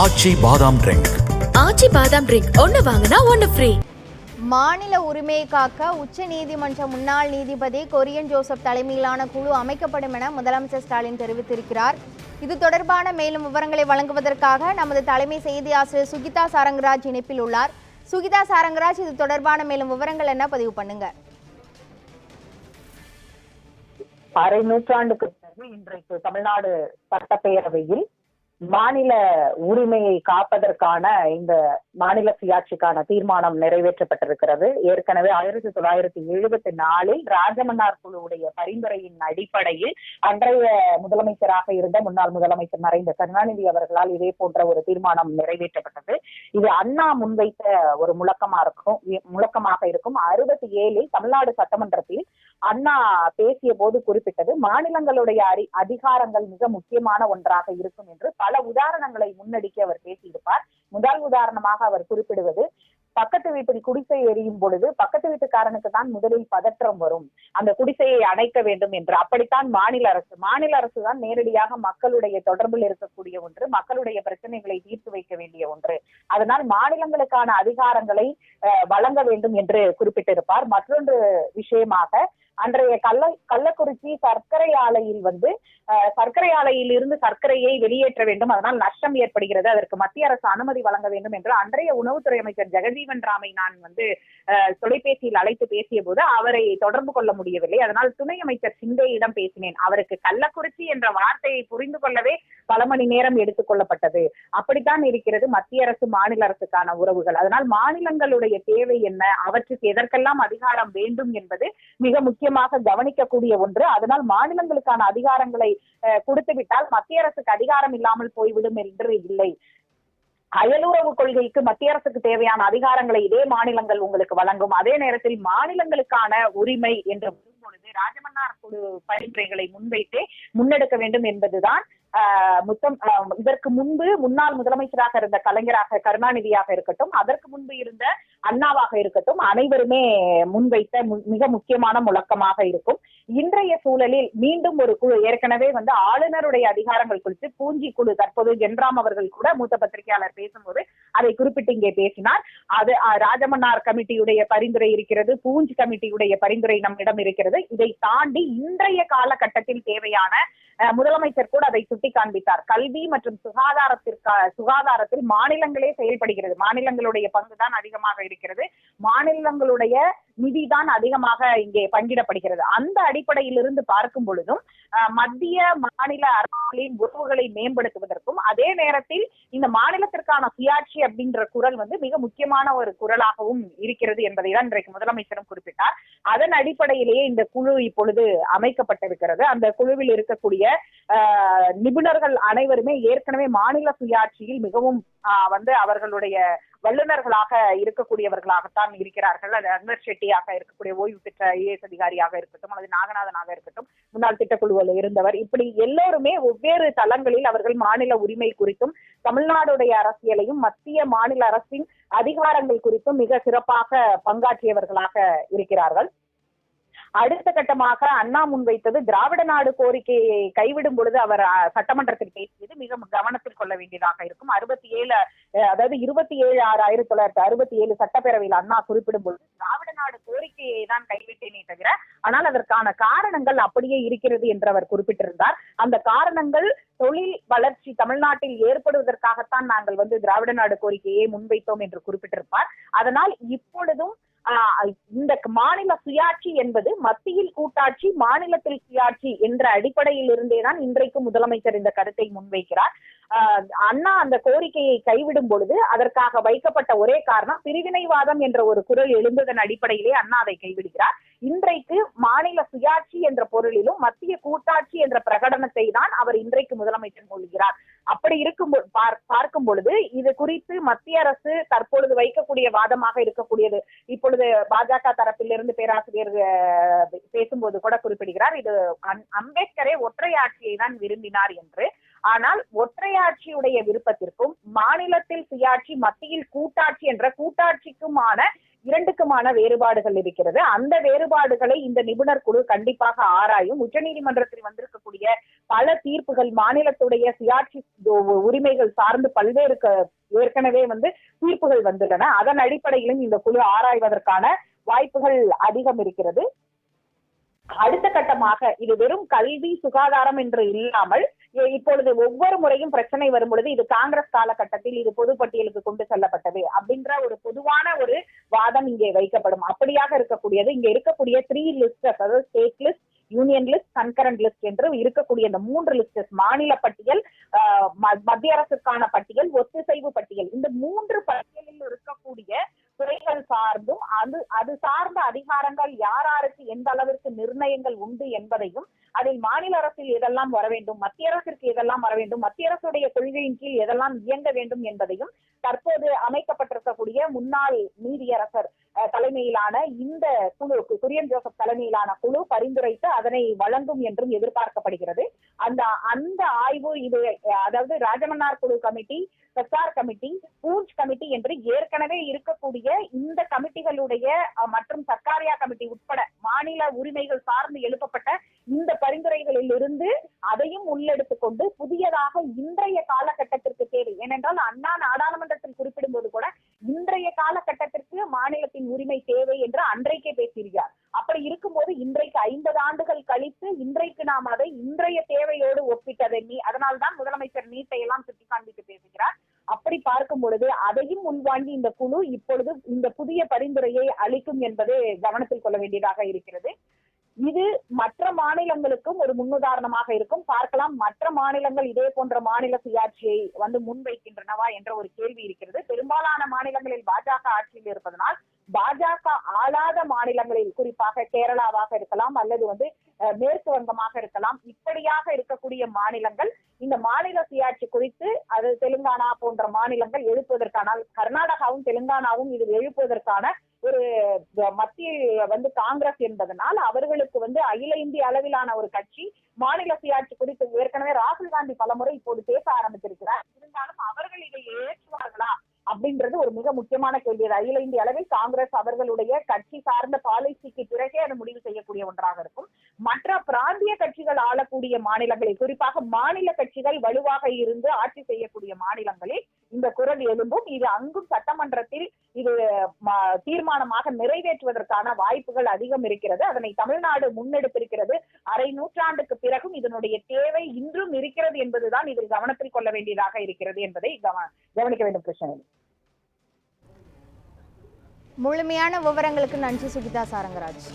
ஆச்சி பாதாம் ட்ரிங்க். ஆச்சி பாதாம் ட்ரிங்க் ஒன்னு வாங்கினா ஒன்னு ஃப்ரீ. மாநில உரிமையை காக்க உச்ச நீதிமன்ற முன்னாள் நீதிபதி கொரியன் ஜோசப் தலைமையிலான குழு அமைக்கப்படும் என முதலமைச்சர் ஸ்டாலின் தெரிவித்திருக்கிறார். இது தொடர்பான மேலும் விவரங்களை வழங்குவதற்காக நமது தலைமை செய்தி ஆசிரியர் சுகிதா சாரங்கராஜ் இணைப்பில் உள்ளார். சுகிதா சாரங்கராஜ், இது தொடர்பான மேலும் விவரங்கள் என்ன பதிவு பண்ணுங்க. அரை நூற்றாண்டுக்கு பிறகு இன்றைக்கு தமிழ்நாடு சட்டப்பேரவையில் மாநில உரிமையை காப்பதற்கான இந்த மாநில சுயாட்சிக்கான தீர்மானம் நிறைவேற்றப்பட்டிருக்கிறது. ஏற்கனவே 1974 ராஜமன்னார் குழுவுடைய பரிந்துரையின் அடிப்படையில் அன்றைய முதலமைச்சராக இருந்த முன்னாள் முதலமைச்சர் மறைந்த கருணாநிதி அவர்களால் இதே போன்ற ஒரு தீர்மானம் நிறைவேற்றப்பட்டது. இது அண்ணா முன்வைத்த ஒரு முழக்கமாக இருக்கும். 67 தமிழ்நாடு சட்டமன்றத்தில் அண்ணா பேசிய போது குறிப்பிட்டது, மாநிலங்களுடைய அதிகாரங்கள் மிக முக்கியமான ஒன்றாக இருக்கும் என்று பல உதாரணங்களை முன்னெடுக்கி அவர் பேசியிருப்பார். முதல் உதாரணமாக அவர் குறிப்பிடுவது, பக்கத்து வீட்டில் குடிசை எரியும் பொழுது பக்கத்து வீட்டுக்காரனுக்கு தான் முதலில் பதற்றம் வரும், அந்த குடிசையை அணைக்க வேண்டும் என்று. அப்படித்தான் மாநில அரசு தான் நேரடியாக மக்களுடைய தொடர்பில் இருக்கக்கூடிய ஒன்று, மக்களுடைய பிரச்சனைகளை தீர்த்து வைக்க வேண்டிய ஒன்று. அதனால் மாநிலங்களுக்கான அதிகாரங்களை வழங்க வேண்டும் என்று குறிப்பிட்டிருப்பார். மற்றொன்று விஷயமாக, அன்றைய கள்ளக்குறிச்சி சர்க்கரை ஆலையில் சர்க்கரை ஆலையில் இருந்து சர்க்கரையை வெளியேற்ற வேண்டும், அதனால் நஷ்டம் ஏற்படுகிறது, அதற்கு மத்திய அரசு அனுமதி வழங்க வேண்டும் என்று அன்றைய உணவுத்துறை அமைச்சர் ஜெகஜீவன் ராமை நான் தொலைபேசியில் அழைத்து பேசிய போது அவரை தொடர்பு கொள்ள முடியவில்லை. அதனால் துணை அமைச்சர் சிண்டேயிடம் பேசினேன். அவருக்கு கள்ளக்குறிச்சி என்ற வார்த்தையை புரிந்து கொள்ளவே பல மணி நேரம் எடுத்துக் கொள்ளப்பட்டது. அப்படித்தான் இருக்கிறது மத்திய அரசு மாநில அரசுக்கான உறவுகள். அதனால் மாநிலங்களுடைய தேவை என்ன, அவற்றுக்கு எதற்கெல்லாம் அதிகாரம் வேண்டும் என்பது மிக முக்கியமாக கவனிக்கக்கூடிய ஒன்று. அதனால் மாநிலங்களுக்கான அதிகாரங்களை கொடுத்து விட்டால் மத்திய அரசுக்கு அதிகாரம் இல்லாமல் போய்விடும் என்று இல்லை. அயலுறவு கொள்கைக்கு மத்திய அரசுக்கு தேவையான அதிகாரங்களை இதே மாநிலங்கள் உங்களுக்கு வழங்கும். அதே நேரத்தில் மாநிலங்களுக்கான உரிமை என்று வரும்பொழுது ராஜமன்னார் குழு பரிந்துரைகளை முன்னெடுக்க வேண்டும் என்பதுதான் இதற்கு முன்பு முன்னாள் முதலமைச்சராக இருந்த கருணாநிதியாக இருக்கட்டும், அதற்கு முன்பு இருந்த அண்ணாவாக இருக்கட்டும், அனைவருமே முன்வைத்த மிக முக்கியமான முழக்கமாக இருக்கும். இன்றைய சூழலில் மீண்டும் ஒரு குழு, ஏற்கனவே ஆளுநருடைய அதிகாரங்கள் குறித்து பூஞ்சி குழு, தற்போது ஜென்ராம் அவர்கள் கூட மூத்த பத்திரிகையாளர் பேசும்போது அதை குறிப்பிட்டு இங்கே பேசினார். அது ராஜமன்னார் கமிட்டியுடைய பரிந்துரை இருக்கிறது, பூஞ்ச் கமிட்டியுடைய பரிந்துரை நம்மிடம் இருக்கிறது. இதை தாண்டி இன்றைய காலகட்டத்தில் தேவையான, முதலமைச்சர் கூட அதை சுட்டி காண்பித்தார், கல்வி மற்றும் சுகாதாரத்தில் மாநிலங்களே செயல்படுகிறது, மாநிலங்களுடைய பங்குதான் அதிகமாக இருக்கிறது, மாநிலங்களுடைய நிதிதான் அதிகமாக இங்கே பங்கிடப்படுகிறது. அந்த அடிப்படையில் இருந்து பார்க்கும் பொழுதும் மத்திய மாநில அரசுகளின் உறவுகளை மேம்படுத்துவதற்கும் அதே நேரத்தில் இந்த மாநிலத்திற்கான சுயாட்சி அப்படின்ற குரல் மிக முக்கியமான ஒரு குரலாகவும் இருக்கிறது என்பதை தான் இன்றைக்கு முதலமைச்சரும் குறிப்பிட்டார். அதன் அடிப்படையிலேயே இந்த குழு இப்பொழுது அமைக்கப்பட்டிருக்கிறது. அந்த குழுவில் இருக்கக்கூடிய நிபுணர்கள் அனைவருமே ஏற்கனவே மாநில சுயாட்சியில் மிகவும் அவர்களுடைய வல்லுநர்களாக இருக்கக்கூடியவர்களாகத்தான் இருக்கிறார்கள். அது அன்வர் ஷெட்டியாக இருக்கக்கூடிய ஓய்வு பெற்ற ஐஏஎஸ் அதிகாரியாக இருக்கட்டும், அல்லது நாகநாதனாக இருக்கட்டும், முன்னாள் திட்டக்குழுவில் இருந்தவர், இப்படி எல்லோருமே வெவ்வேறு தளங்களில் அவர்கள் மாநில உரிமை குறித்தும் தமிழ்நாடுடைய அரசியலையும் மத்திய மாநில அரசின் அதிகாரங்கள் குறித்தும் மிக சிறப்பாக பங்காற்றியவர்களாக இருக்கிறார்கள். அடுத்த கட்டமாக அண்ணா முன்வைத்தது திராவிட நாடு கோரிக்கையை கைவிடும் பொழுது அவர் சட்டமன்றத்தில் பேசியது மிக கவனத்தில் கொள்ள வேண்டியதாக இருக்கும். 27/6/1967 சட்டப்பேரவையில் அண்ணா குறிப்பிடும் பொழுது திராவிட நாடு கோரிக்கையை தான் கைவிட்டேனே தவிர, ஆனால் அதற்கான காரணங்கள் அப்படியே இருக்கிறது என்று அவர் குறிப்பிட்டிருந்தார். அந்த காரணங்கள் தொழில் வளர்ச்சி தமிழ்நாட்டில் ஏற்படுவதற்காகத்தான் நாங்கள் திராவிட நாடு கோரிக்கையை முன்வைத்தோம் என்று குறிப்பிட்டிருப்பார். அதனால் இப்பொழுதும் இந்த மாநில சுயாட்சி என்பது மத்தியில் கூட்டாட்சி, மாநிலத்தில் சுயாட்சி என்ற அடிப்படையில் இருந்தேதான் இன்றைக்கு முதலமைச்சர் இந்த கருத்தை முன்வைக்கிறார். அண்ணா அந்த கோரிக்கையை கைவிடும் பொழுது அதற்காக வைக்கப்பட்ட ஒரே காரணம் பிரிவினைவாதம் என்ற ஒரு குரல் எழுந்ததன் அடிப்படையிலே அண்ணா அதை கைவிடுகிறார். இன்றைக்கு மாநில சுயாட்சி என்ற பொருளிலும் மத்திய கூட்டாட்சி என்ற பிரகடனத்தை தான் அவர் இன்றைக்கு முதலமைச்சர் கொள்கிறார். அப்படி பார்க்கும் பொழுது இது குறித்து மத்திய அரசு தற்பொழுது வைக்கக்கூடிய வாதமாக இருக்கக்கூடியது, இப்பொழுது பாஜக தரப்பிலிருந்து பேராசிரியர் பேசும்போது கூட குறிப்பிடுகிறார், இது அம்பேத்கரே ஒற்றையாட்சியை தான் விரும்பினார் என்று. ஆனால் ஒற்றையாட்சியுடைய விருப்பத்திற்கும் மாநிலத்தில் சுயாட்சி மத்தியில் கூட்டாட்சி என்ற கூட்டாட்சிக்குமான இரண்டுக்குமான வேறுபாடுகள் இருக்கிறது. அந்த வேறுபாடுகளை இந்த நிபுணர் குழு கண்டிப்பாக ஆராயும். உச்சநீதிமன்றத்தில் வந்திருக்கக்கூடிய பல தீர்ப்புகள் மாநிலத்துடைய சுயாட்சி உரிமைகள் சார்ந்து பல்வேறு ஏற்கனவே தீர்ப்புகள் வந்துள்ளன. அதன் அடிப்படையிலும் இந்த குழு ஆராய்வதற்கான வாய்ப்புகள் அதிகம் இருக்கிறது. அடுத்த கட்டமாக இது வெறும் கல்வி சுகாதாரம் என்று இல்லாமல் இப்பொழுது ஒவ்வொரு முறையும் பிரச்சனை வரும் பொழுது இது காங்கிரஸ் காலகட்டத்தில் இது பொதுப்பட்டியலுக்கு கொண்டு செல்லப்பட்டது அப்படின்ற ஒரு பொதுவான ஒரு வாதம் இங்கே வைக்கப்படும். அப்படியாக இருக்கக்கூடியது இங்க இருக்கக்கூடிய 3 லிஸ்ட், அதாவது state list, union list, concurrent list என்று இருக்கக்கூடிய இந்த 3 லிஸ்ட், மாநில பட்டியல், மத்திய அரசுக்கான பட்டியல், ஒத்திசைவு பட்டியல், இந்த 3 பட்டியலில் இருக்கக்கூடிய துறைகள் சார்ந்தும் அது சார்ந்த அதிகாரங்கள் யாருக்கு எந்த அளவிற்கு நிர்ணயங்கள் உண்டு என்பதையும், அதில் மாநில அரசில் எதெல்லாம் வர வேண்டும், மத்திய அரசிற்கு எதெல்லாம் வர வேண்டும், மத்திய அரசுடைய கொள்கையின் கீழ் எதெல்லாம் இயங்க வேண்டும் என்பதையும் தற்போது அமைக்கப்பட்டிருக்கக்கூடிய முன்னாள் நீதியரசர் தலைமையிலான இந்த குழு, குரியன் ஜோசப் தலைமையிலான குழு பரிந்துரைத்து அதனை வழங்கும் என்றும் எதிர்பார்க்கப்படுகிறது. அந்த ஆய்வு இது, அதாவது ராஜமன்னார் குழு committee, Sachar committee, Poonch committee என்று ஏற்கனவே இருக்கக்கூடிய இந்த கமிட்டிகளுடைய மற்றும் சர்க்காரியா கமிட்டி உட்பட மாநில உரிமைகள் சார்ந்து எழுப்பப்பட்ட இந்த பரிந்துரைகளில் இருந்து அதையும் உள்ளெடுத்துக் கொண்டு புதியதாக இன்றைய காலகட்டத்திற்கு தேவை. ஏனென்றால் அண்ணா நாடாளுமன்றத்தில் குறிப்பிடும் போது கூட இன்றைய காலகட்டத்திற்கு மாநிலத்தின் உரிமை தேவை என்று அன்றைக்கே பேசியிருக்கிறார். அப்படி இருக்கும்போது இன்றைக்கு 50 ஆண்டுகள் கழித்து இன்றைக்கு நாம் அதை இன்றைய தேவையோடு ஒப்பிட்டதை, அதனால்தான் முதலமைச்சர் நீட்டை எல்லாம் சுட்டி காண்பித்து பேசுகிறார். அப்படி பார்க்கும் பொழுது அதையும் உள்வாங்கி இந்த குழு இப்பொழுது இந்த புதிய பரிந்துரையை அளிக்கும் என்பது கவனத்தில் கொள்ள வேண்டியதாக இருக்கிறது. இது மற்ற மாநிலங்களுக்கும் ஒரு முன்னுதாரணமாக இருக்கும். பார்க்கலாம், மற்ற மாநிலங்கள் இதே போன்ற மாநில சுயாட்சியை முன்வைக்கின்றனவா என்ற ஒரு கேள்வி இருக்கிறது. பெரும்பாலான மாநிலங்களில் பாஜக ஆட்சியில் இருப்பதனால் பாஜக ஆளாத மாநிலங்களில், குறிப்பாக கேரளாவாக இருக்கலாம் அல்லது மேற்கு வங்கமாக இருக்கலாம், இப்படியாக இருக்கக்கூடிய மாநிலங்கள் இந்த மாநில சுயாட்சி குறித்து, அது தெலுங்கானா போன்ற மாநிலங்கள் எழுப்புவதற்கான, கர்நாடகாவும் தெலுங்கானாவும் இது எழுப்புவதற்கான ஒரு மத்தியில் காங்கிரஸ் என்பதனால் அவர்களுக்கு அகில இந்திய அளவிலான ஒரு கட்சி மாநில சுயாட்சி குறித்து ஏற்கனவே ராகுல் காந்தி பலமுறை இப்போது பேச ஆரம்பித்திருக்கிறார். இருந்தாலும் அவர்கள் இதை ஏற்றுவார்களா அப்படின்றது ஒரு மிக முக்கியமான கேள்வி. அகில இந்திய அளவில் காங்கிரஸ் அவர்களுடைய கட்சி சார்ந்த பாலிசிக்கு பிறகே அது முடிவு செய்யக்கூடிய ஒன்றாக இருக்கும். மற்ற பிராந்திய கட்சிகள் ஆளக்கூடிய மாநிலங்களில், குறிப்பாக மாநில கட்சிகள் வலுவாக இருந்து ஆட்சி செய்யக்கூடிய மாநிலங்களில் இந்த குரல் எழும்பும். இது அங்கும் சட்டமன்றத்தில் இது தீர்மானமாக நிறைவேற்றுவதற்கான வாய்ப்புகள் அதிகம் இருக்கிறது. அதனை தமிழ்நாடு முன்னெடுத்திருக்கிறது. அரை நூற்றாண்டுக்கு பிறகும் இதனுடைய தேவை இன்றும் இருக்கிறது என்பதுதான் இதில் கவனத்தில் கொள்ள வேண்டியதாக இருக்கிறது என்பதை கவனிக்க வேண்டும். கிருஷ்ணன், முழுமையான விவரங்களுக்கு நன்றி சுகிதா சாரங்கராஜ்.